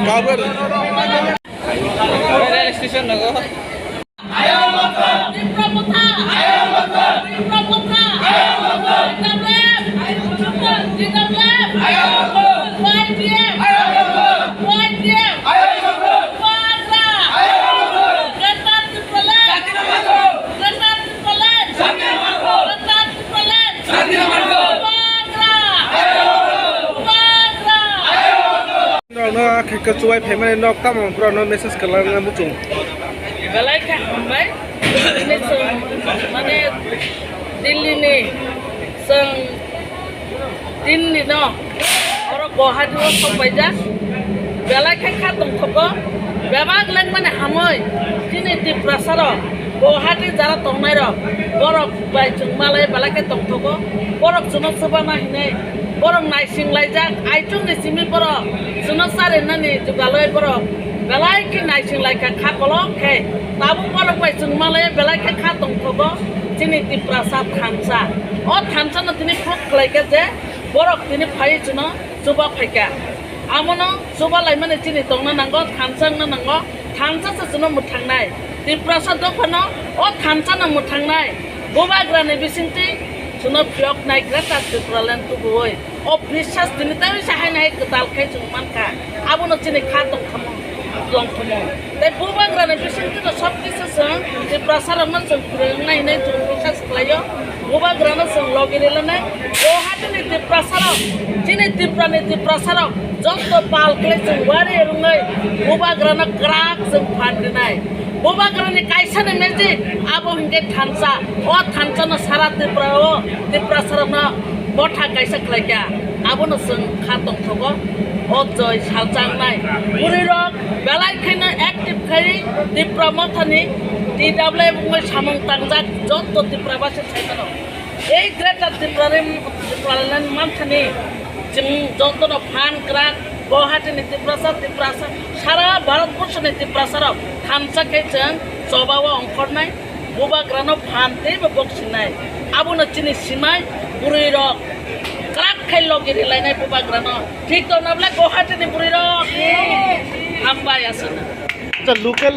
Kabar. Realistisnya nago. Ayo motor. Di Pramuka. Ayo motor. Di Pramuka. Ayo motor. Di Tablet. Di Tablet. Ayo motor. YDM. Ayo motor. YDM. Ayo motor. Pada. Ayo motor. Ketat di Pelet. Ketat di Pelet. Ketat di Pelet. Ketat di Pelet. Ketat di Pelet. nó cái chuối phải mà nó tao mà pro nó message cái là nó chung cái này cái không mấy nên sừng mà này Delhi này sừng tin này nó orang Guwahati nó không phải ra cái này cái khác tổng không có cái bác lên mà này ham ơi cái này tìm prasa đó Guwahati যারা tổng này đó borok bài chung Malay cái cái tổng không có borok chúng nó sắp mà này borok này sinh lại ra ai chung này sinh borok sunat sare nani jugaloi borok belai ki nai sing lai ka kha kolok khe tabu borok bai sung malai belai ka kha tong thogo chini ti prasad thamsa o thamsa no tini phok klai ka je borok tini phai chuno suba phaika amono suba lai mane chini tong na nango thamsa na nango thamsa sa chuno muthang nai ti prasad do phano o thamsa na muthang nai boba grane bisingti chuno pyok nai grata ti pralan tu boi o বিশ্বাস তিনি তাই সাহাই নাই দাল খাই চুমান খা আবুনো চিনি খা তো খামো লং খামো তাই বুবাগ্রানে বিশিষ্ট সব কিছু সং যে প্রসার মান সং নাই নাই তুমি বিশ্বাস খাইও বুবাগ্রানে সং লগিরেল নাই ও হাতে নি প্রসার চিনি তীব্রানে প্রসার যত পাল ক্লে সং ওয়ারে রুঙ্গাই বুবাগ্রানে ক্রাক সং ফান্ডে নাই বুবাগ্রানে কাইসানে মেজিক আবো হিঙ্গে থানসা ও থানসা না সারা তীব্রা ও তীব্রাসার না botha kaisa khlaika abono sung khatong thogo ojoi saljang nai purirok belai khaina active khai tipra mothani TW bungoi samong tangjak jotto tipra base saitano ei greater tiprare tipralan manthani jing jotto no phan krak Guwahati ni tiprasa sara bharatborsho ni tiprasara thamsa khai jeng jobawa ongkor nai bubagrano phante ba boksinai abono chini simai burirok krak khai logiri lainai bubagrano ঠিক তো নাবলে Guwahati ni burirok hambai asana local